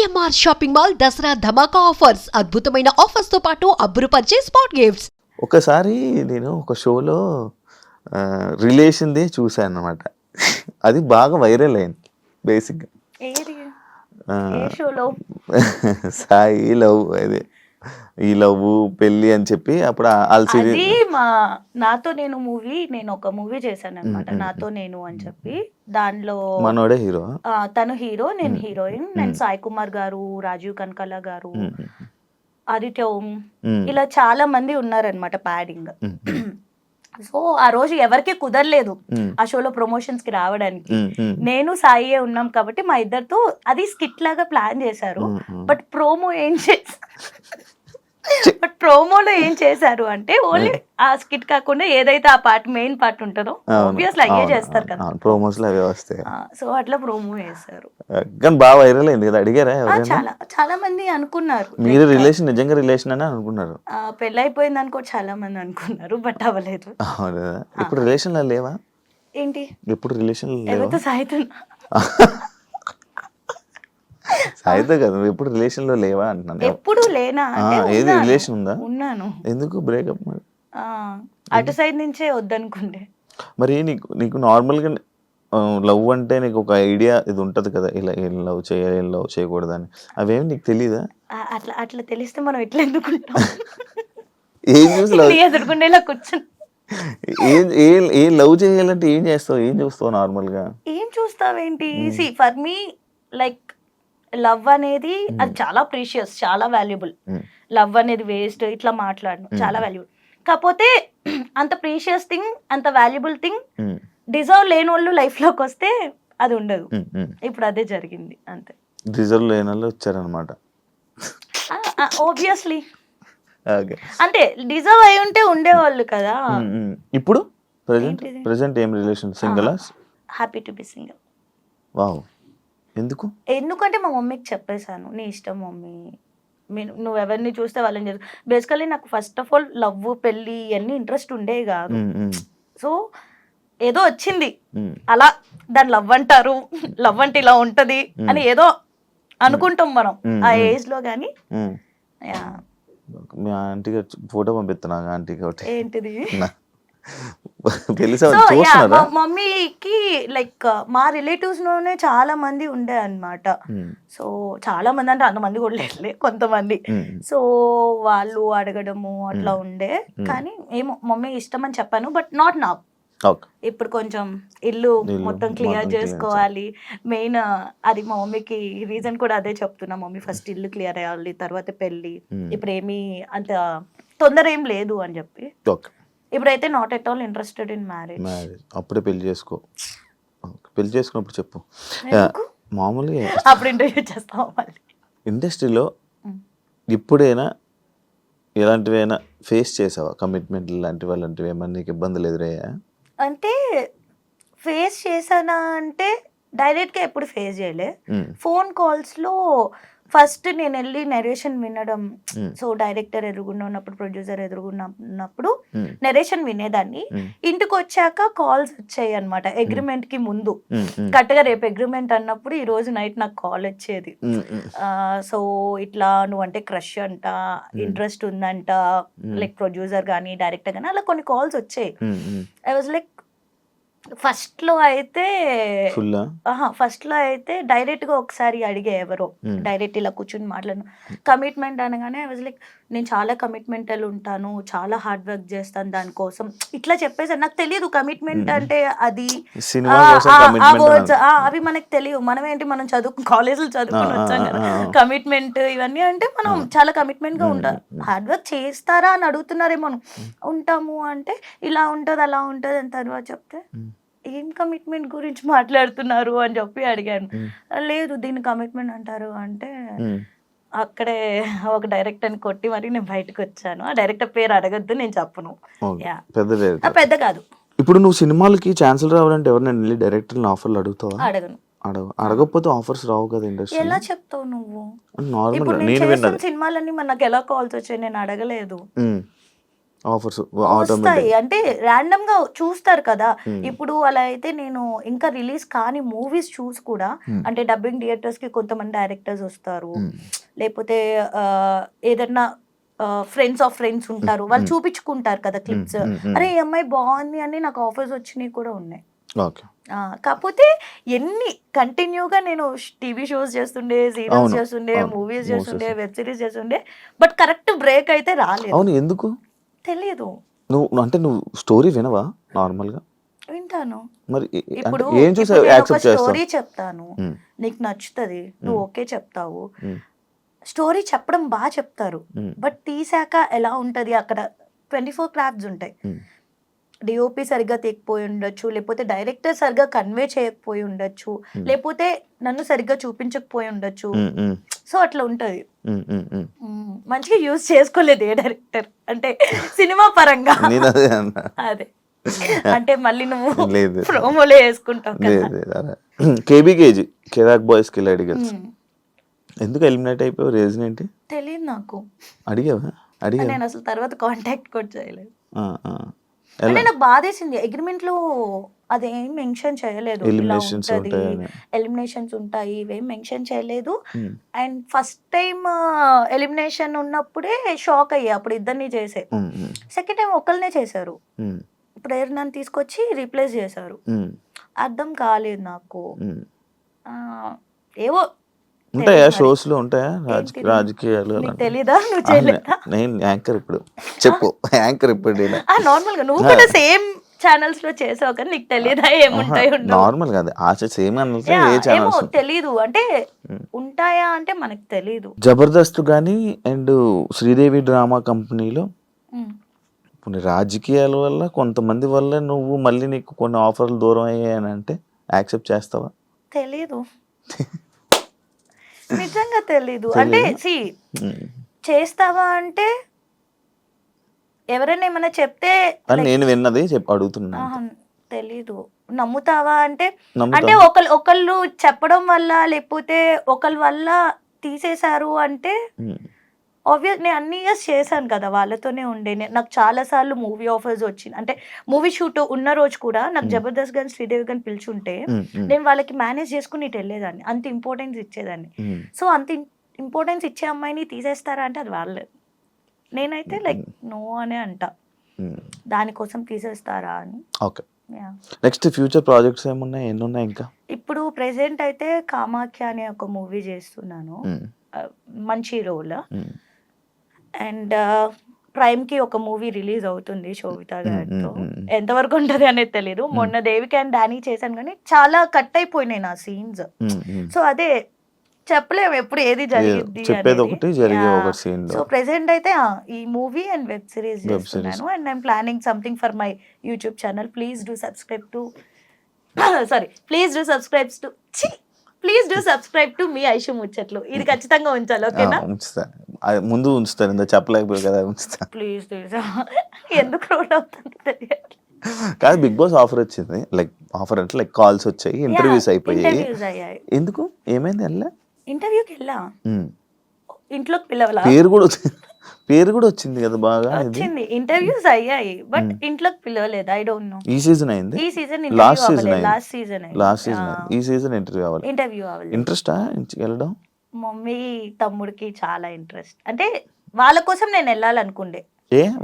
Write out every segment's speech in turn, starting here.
CMR shopping mall Dasara ధమాకా offers అద్భుతమైన offers తో పాటు అబ్బురుపరిచే స్పాట్ గిఫ్ట్స్. ఒకసారి నేను ఒక షోలో రిలేషన్దే చూశాను అన్నమాట. అది బాగా వైరల్ అయింది బేసిక్గా. ఏది ఏ షోలో? సాయి లవ్, అదే ఈ లవ్ పెళ్ళి అని చెప్పి అప్పుడు అది మా నాతో నేను మూవీ, నేను ఒక మూవీ చేశాను అనమాట, నాతో నేను అని చెప్పి. దానిలో మనోడే హీరో, తను హీరో, నేను హీరోయిన్. నేను సాయి కుమార్ గారు, రాజీవ్ కనకాల గారు, ఆదిత్య ఓం, ఇలా చాలా మంది ఉన్నారనమాట ప్యాడింగ్. సో ఆ రోజు ఎవరికి కుదరలేదు ఆ షోలో ప్రమోషన్స్ కి రావడానికి. నేను సాయియే ఉన్నాం కాబట్టి మా ఇద్దరితో అది స్కిట్ లాగా ప్లాన్ చేశారు. బట్ ప్రోమోలో ఏం చేశారు అంటే ఓన్లీ ఆ స్కిట్ కాకుండా ఏదైతే ఆ పార్ట్ మెయిన్ పార్ట్ ఉంటుందో ఆబ్వియస్లీ అయ్యే చేస్తారు కదా, ప్రోమోస్ లో అవే వస్తాయి. సో అట్లా ప్రోమో చేశారు. కానీ బాగా వైరల్ అయింది కదా. అడిగారా? చాలా చాలా మంది అనుకున్నారు మీరు రిలేషన్ నిజంగా రిలేషన్ అని అనుకున్నారు. పెళ్ళైపోయింది అనుకో చాలా మంది అనుకున్నారు, బట్ అవ్వలేదు. ఇప్పుడు రిలేషన్ లో లేవా? ఏంటి ఎప్పుడు రిలేషన్ ఎవరితో సాయితున్నా? సాయితో కదా, ఎప్పుడు రిలేషన్ లో లేవా అంటున్నాను. ఎప్పుడు లేనా? ఏది రిలేషన్ ఉందా? ఉన్నాను. ఎందుకు బ్రేకప్ మరి? అటు సైడ్ నుంచే వద్దనుకుంటే. మరి నీకు నార్మల్ గా లవ్ అంటే నీకు ఒక ఐడియా ఇది ఉంటది కదా, ఇలా ఏం లవ్ చేయాలి ఏం లవ్ చేయకూడదని, అవేమి నీకు తెలీదా? అట్లా అట్లా తెలిస్తే మనం ఎట్లా ఎందుకుంటాం? ఏం చూసి లవ్ ఎదుర్కొండేలా కూర్చుని ఏం లవ్ చేయాలంటే ఏం చేస్తావు, ఏం చూస్తావు నార్మల్ గా? ఏం చూస్తావేంటి? See for me like love అనేది అది చాలా ప్రీషియస్, చాలా వాల్యుబుల్. లవ్ అనేది వేస్ట్ ఇట్లా మాట్లాడను, చాలా వాల్యుబుల్. కాకపోతే అంత ప్రీషియస్ థింగ్, అంత వాల్యుబుల్ థింగ్ డిజర్వ్ లేని వాళ్ళు లైఫ్ లోకి వస్తే అది ఉండదు. ఇప్పుడు అదే జరిగింది అంతే. డిజర్వ్ లేని వాళ్ళు వచ్చారనమాట. ఆబ్వియస్లీ అంటే డిజర్వ్ అయి ఉంటే ఉండేవాళ్ళు కదా. ఇప్పుడు ప్రెజెంట్ ఏం relation? Single? Happy to be single. Wow. ఎందుకంటే మా మమ్మీకి చెప్పేశాను, నీ ఇష్టం మమ్మీ, నువ్వు ఎవరిని చూస్తే వాళ్ళని చేసు. బేసికలీ నాకు ఫస్ట్ ఆఫ్ ఆల్ లవ్ పెళ్ళి ఇవన్నీ ఇంట్రెస్ట్ ఉండే కాదు. సో ఏదో వచ్చింది అలా, దాన్ని లవ్ అంటారు, లవ్ అంటే ఇలా ఉంటది అని ఏదో అనుకుంటాం మనం ఆ ఏజ్ లో. కానీ మీ ఆంటీకి ఫోటో పంపిస్తున్నా, ఆంటీకి ఒకటి. ఏంటిది? మమ్మీకి లైక్ మా రిలేటివ్స్ లోనే చాలా మంది ఉండే అన్నమాట. సో చాలా మంది అంటే అంతమంది కూడా లేదులే, కొంతమంది. సో వాళ్ళు అడగడము అట్లా ఉండే. కానీ ఏమో మమ్మీ ఇష్టం అని చెప్పాను, బట్ నాట్ నౌ. ఇప్పుడు కొంచెం ఇల్లు మొత్తం క్లియర్ చేసుకోవాలి మెయిన్. అది మా మమ్మీకి రీజన్ కూడా అదే చెప్తున్నా, మమ్మీ ఫస్ట్ ఇల్లు క్లియర్ అయ్యాలి, తర్వాత పెళ్ళి. ఇప్పుడు ఏమీ అంత తొందర ఏం లేదు అని చెప్పి. ఇప్పుడైతే not at all interested in marriage. అప్పుడే పెళ్లి చేసుకో. పెళ్లి చేసుకున్నప్పుడు చెప్పు. మామూలుగా అప్పుడు ఇంటర్వ్యూ చేస్తాం. ఇండస్ట్రీలో ఇప్పుడైనా ఎలాంటివైనా ఫేస్ చేసావా? కమిట్మెంట్ లాంటివి అలాంటివి ఏమన్నా నీకు ఇబ్బందులు ఎదురయ్యా? అంటే ఫేస్ చేశానా అంటే డైరెక్ట్గా ఎప్పుడు ఫేస్ చేయలే. ఫోన్ కాల్స్లో ఫస్ట్ నేను వెళ్ళి నెరేషన్ వినడం. సో డైరెక్టర్ ఎదురుగుండా ఉన్నప్పుడు, ప్రొడ్యూసర్ ఎదురుగున్నప్పుడు నెరేషన్ వినేదాన్ని. ఇంటికి వచ్చాక కాల్స్ వచ్చాయి అనమాట. అగ్రిమెంట్ కి ముందు కరెక్ట్గా రేపు అగ్రిమెంట్ అన్నప్పుడు ఈ రోజు నైట్ నాకు కాల్ వచ్చేది. సో ఇట్లా నువ్వంటే క్రష్ అంట, ఇంట్రెస్ట్ ఉందంట, లైక్ ప్రొడ్యూసర్ కానీ డైరెక్టర్ కానీ అలా కొన్ని కాల్స్ వచ్చాయి. ఐ వాజ్ లైక్ ఫస్ట్ లో అయితే డైరెక్ట్ గా ఒకసారి అడిగే ఎవరో, డైరెక్ట్ ఇలా కూర్చుని మాట్లాడను. కమిట్మెంట్ అనగానే ఐ వాజ్ లైక్ నేను చాలా కమిట్మెంటల్ ఉంటాను, చాలా హార్డ్ వర్క్ చేస్తాను దానికోసం ఇట్లా చెప్పేసి. నాకు తెలియదు కమిట్మెంట్ అంటే అది, ఆ వర్డ్స్ అవి మనకు తెలియదు. మనం ఏంటి, మనం కాలేజీలో చదువుకుని వచ్చాం కదా. కమిట్మెంట్ ఇవన్నీ అంటే మనం చాలా కమిట్మెంట్ గా ఉంటాం. హార్డ్ వర్క్ చేస్తారా అని అడుగుతున్నారేమో. ఉంటాము అంటే ఇలా ఉంటది అలా ఉంటది అని తర్వాత చెప్తే ఏం కమిట్మెంట్ గురించి మాట్లాడుతున్నారు అని చెప్పి అడిగాను. లేదు దీన్ని కమిట్మెంట్ అంటారు అంటే అక్కడే ఒక డైరెక్టర్ని కొట్టి మరి నేను బయటకు వచ్చాను. ఆ డైరెక్టర్ పేరు అడగద్దు, నేను చెప్పను. పెద్ద కాదు. ఇప్పుడు నువ్వు సినిమాలకి ఛాన్సులు రావాలంటే ఎవరినైనా డైరెక్టర్ ఆఫర్లు అడుగుతావా? అడగను. అడగకపోతే ఆఫర్స్ రావు కదా ఇండస్ట్రీ. ఎలా చెప్తావు నువ్వు? నార్మల్ సినిమాలన్నీ నాకు ఎలా కాల్స్ వచ్చాయి, నేను అడగలేదు. ఆఫర్స్ వస్తాయి. ఆటోమేటిక్. అంటే ర్యాండమ్ గా చూస్తారు కదా. ఇప్పుడు అలా అయితే నేను ఇంకా రిలీజ్ కాని మూవీస్ చూసి కూడా అంటే డబ్బింగ్ థియేటర్స్ కి కొంతమంది డైరెక్టర్స్ వస్తారు, లేకపోతే ఏదన్నా ఫ్రెండ్స్ ఆఫ్ ఫ్రెండ్స్ ఉంటారు, వాళ్ళు చూపించుకుంటారు కదా క్లిప్స్. అరే ఈ అమ్మాయి బాగుంది అని నాకు ఆఫర్స్ వచ్చినాయి కూడా ఉన్నాయి. ఓకే. కాకపోతే ఎన్ని కంటిన్యూగా నేను టీవీ షోస్ చేస్తుండే, సీరియల్స్ చేస్తుండే, మూవీస్ చేస్తుండే, వెబ్ సిరీస్ చేస్తుండే, బట్ కరెక్ట్ బ్రేక్ అయితే రాలేదు. అవును, ఎందుకు తెలియదు. నువ్వు స్టోరీ వినవా నార్మల్ గా? వింటాను. మరి ఇప్పుడు ఏం చూసి యాక్సెప్ట్ చేస్తావు? స్టోరీ చెప్తాను, నీకు నచ్చుతుంది, నువ్వు ఓకే చెప్తావు. స్టోరీ చెప్పడం బాగా చెప్తారు, బట్ తీసాక ఎలా ఉంటది అక్కడ 24 క్రాఫ్ట్స్ ఉంటాయి. డిఓపి సరిగ్గా తీయకపోయి ఉండొచ్చు, లేకపోతే డైరెక్టర్ సరిగ్గా కన్వే చేయకపోయి ఉండొచ్చు, లేకపోతే నన్ను సరిగ్గా చూపించకపోయి ఉండొచ్చు. సో అట్లా ఉంటది. మంచిగా యూజ్ చేసుకోలేదు ఏ డైరెక్టర్ అంటే సినిమా పరంగా. అదే అంటే మళ్ళీ నువ్వు ప్రోమోలో వేసుకుంటావు కదా. కేబీకేజీ కెరాక్ బాయ్స్ కిలాడి గర్ల్స్ ఎందుకు ఎలిమినేట్ అయిపోయావు? రీజన్ ఏంటి తెలియదు నాకు. అడిగావా? నేను అసలు తర్వాత కాంటాక్ట్ కూడా చేయలేదు. అంటే నాకు బాధేసింది, అగ్రిమెంట్ లో అదేం మెన్షన్ చేయలేదు, ఎలిమినేషన్స్ ఉంటాయి ఇవేం మెన్షన్ చేయలేదు. అండ్ ఫస్ట్ టైం ఎలిమినేషన్ ఉన్నప్పుడే షాక్ అయ్యా, అప్పుడు ఇద్దరిని చేసే. సెకండ్ టైం ఒకళ్ళనే చేశారు, ఇప్పుడు నన్ను తీసుకొచ్చి రీప్లేస్ చేశారు. అర్థం కాలేదు నాకు. ఏవో ఉంటాయా షోస్ లో, ఉంటాయా రాజకీయాలు? తెలీదా? నువ్వు చేయలేదా? నేను యాంకర్ ఇప్పుడు చెప్పు. యాంకర్ ఇప్పుడు నార్మల్ గా నువ్వు కూడా సేమ్ ఛానల్స్ లో చేసావు కానీ నీకు తెలియదా ఏముంటాయి? నార్మల్ గా సేమ్ ఏమో తెలీదు, అంటే ఉంటాయా అంటే మనకు తెలీదు. జబర్దస్త్ గానీ అండ్ శ్రీదేవి డ్రామా కంపెనీలో ఇప్పుడు రాజకీయాల వల్ల కొంతమంది వల్ల నువ్వు మళ్ళీ నీకు కొన్ని ఆఫర్లు దూరం అయ్యాయని అంటే యాక్సెప్ట్ చేస్తావా? తెలీదు, నిజంగా తెలీదు. అంటే చేస్తావా అంటే ఎవరైనా ఏమైనా చెప్తే నేను విన్నది అడుగుతున్నా. తెలీదు. నమ్ముతావా అంటే అంటే ఒకళ్ళు చెప్పడం వల్ల లేకపోతే ఒకళ్ళ వల్ల తీసేశారు అంటే ఆబ్వియస్ నేను అన్ని ఇయర్స్ చేశాను కదా, వాళ్ళతోనే ఉండే. నాకు చాలా సార్లు మూవీ ఆఫర్స్ వచ్చింది, అంటే మూవీ షూట్ ఉన్న రోజు కూడా నాకు జబర్దస్త్ గాని శ్రీదేవి గాని పిలుచుంటే నేను వాళ్ళకి మేనేజ్ చేసుకుని ఇటు వెళ్ళేదాన్ని, అంత ఇంపార్టెన్స్ ఇచ్చేదాన్ని. సో అంత ఇంపార్టెన్స్ ఇచ్చే అమ్మాయిని తీసేస్తారా అంటే అది వాళ్ళే. నేనైతే లైక్ నో అనే అంట, దానికోసం తీసేస్తారా అని. ఓకే, నెక్స్ట్ ఫ్యూచర్ ప్రాజెక్ట్స్ ఏమున్నాయి, ఎన్ని ఉన్నాయి ఇంకా? ఇప్పుడు ప్రెసెంట్ అయితే కామాఖ్య అనే ఒక మూవీ చేస్తున్నాను, మంచి రోల్. అండ్ ప్రైమ్ కి ఒక మూవీ రిలీజ్ అవుతుంది శోభితా గారితో, ఎంతవరకు ఉంటది అనేది తెలీదు. మొన్న దేవిక అండ్ డానీ చేశాను కానీ చాలా కట్ అయిపోయినాయి నా సీన్స్. సో అదే చెప్పలేము ఎప్పుడు ఏది జరిగింది. సో ప్రెసెంట్ అయితే ఈ మూవీ అండ్ వెబ్ సిరీస్ చేస్తున్నాను. And I'm planning something for my YouTube channel. Please do subscribe to me Aishu ముచ్చట్లు. ఇది ఖచ్చితంగా ఉంచాలి, ఓకేనా? ముందు ఉంచుతాను, చెప్పలేకపోయి కదా, ఉంచుతా ప్లీజ్. ఎందుకు రోడ్ అవుతుంది కాదు, బిగ్ బాస్ ఆఫర్ వచ్చింది, లైక్ ఆఫర్ అంటే లైక్ కాల్స్ వచ్చాయి, ఇంటర్వ్యూస్ అయిపోయాయి. ఎందుకు, ఏమైంది? వెళ్ళా ఇంటర్వ్యూకి వెళ్ళా, ఇంట్లోకి పిలవలా, పేరు కూడా వచ్చింది కదా, బాగా వచ్చింది. ఇంటర్వ్యూస్ అయ్యాయి బట్ ఇంట్లోకి పిలవలేదు. I don't know. ఈ సీజన్ అయింది, ఈ సీజన్ లాస్ట్ సీజన్ ఈ సీజన్ ఇంటర్వ్యూ అవ్వాలి. ఇంట్రెస్టా వెళ్ళడం? మమ్మీ తమ్ముడికి చాలా ఇంట్రెస్ట్, అంటే వాళ్ళ కోసం నేను వెళ్ళాలనుకుండే.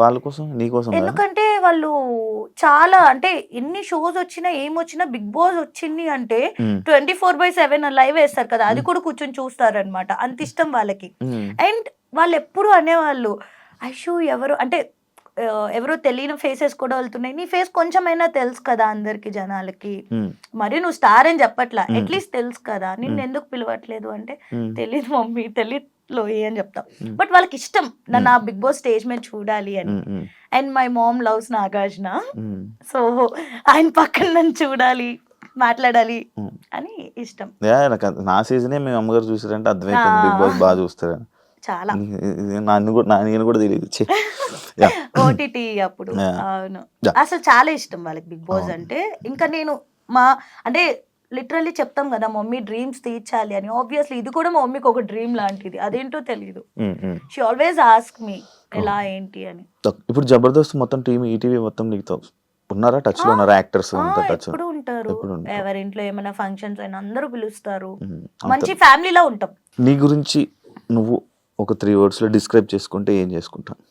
వాళ్ళ కోసం, నీ కోసం? ఎందుకంటే వాళ్ళు చాలా, అంటే ఎన్ని షోస్ వచ్చినా ఏమొచ్చినా బిగ్ బాస్ వచ్చింది అంటే 24/7 లైవ్ వేస్తారు కదా, అది కూడా కూర్చొని చూస్తారు అనమాట, అంత ఇష్టం వాళ్ళకి. అండ్ వాళ్ళు ఎప్పుడు అనేవాళ్ళు, ఐషు ఎవరు అంటే ఎవరో తెలియని ఫేసెస్ కూడా వెళ్తున్నాయి, నీ ఫేస్ కొంచెమైనా తెలుసు కదా అందరికి జనాలకి, మరి నువ్వు స్టార్ అని చెప్పట్లా, అట్లీస్ట్ తెలుసు కదా, నిన్ను ఎందుకు పిలవట్లేదు అంటే తెలీదు మమ్మీ, తెలీదు లోయి అని చెప్తాం. బట్ వాళ్ళకి ఇష్టం నన్ను ఆ బిగ్ బాస్ స్టేజ్ మీద చూడాలి అని. And my mom loves Nagarjuna, so ఆయన పక్కన నన్ను చూడాలి, మాట్లాడాలి అని ఇష్టం. నా సీజనే మీ అమ్మగారు చూసారంటే అర్థమైపోయింది బిగ్ బాస్ బాగా చూస్తారని. చాలా నేను కూడా తెలియదు ఓటీటీ అప్పుడు. అవును, అసలు చాలా ఇష్టం వాళ్ళకి బిగ్ బాస్ అంటే. ఇంకా నేను అంటే లిటరల్లీ చెప్తాం కదా మమ్మీ డ్రీమ్స్ తీర్చాలి అని. ఆబ్వియస్లీ ఇది కూడా మా మమ్మీకి ఒక డ్రీమ్ లాంటిది, అదేంటో తెలియదు. షీ ఆల్వేస్ ఆస్క్ మీ ఎలా ఏంటి అని. ఇప్పుడు జబర్దస్త్ మొత్తం టీం ఈటీవీ మొత్తం నీతో ఉన్నారా, టచ్ లో ఉన్నారా? యాక్టర్స్ అంతా టచ్ ఎప్పుడు ఉంటారు, ఎప్పుడు ఉంటారు? ఎవరింట్లో ఏమైనా ఫంక్షన్స్ అయినా అందరూ పిలుస్తారు, అంత- మంచి ఫ్యామిలీలో ఉంటాం. నీ గురించి నువ్వు ఒక 3 words లో డిస్క్రైబ్ చేసుకుంటే ఏం చేసుకుంటావు?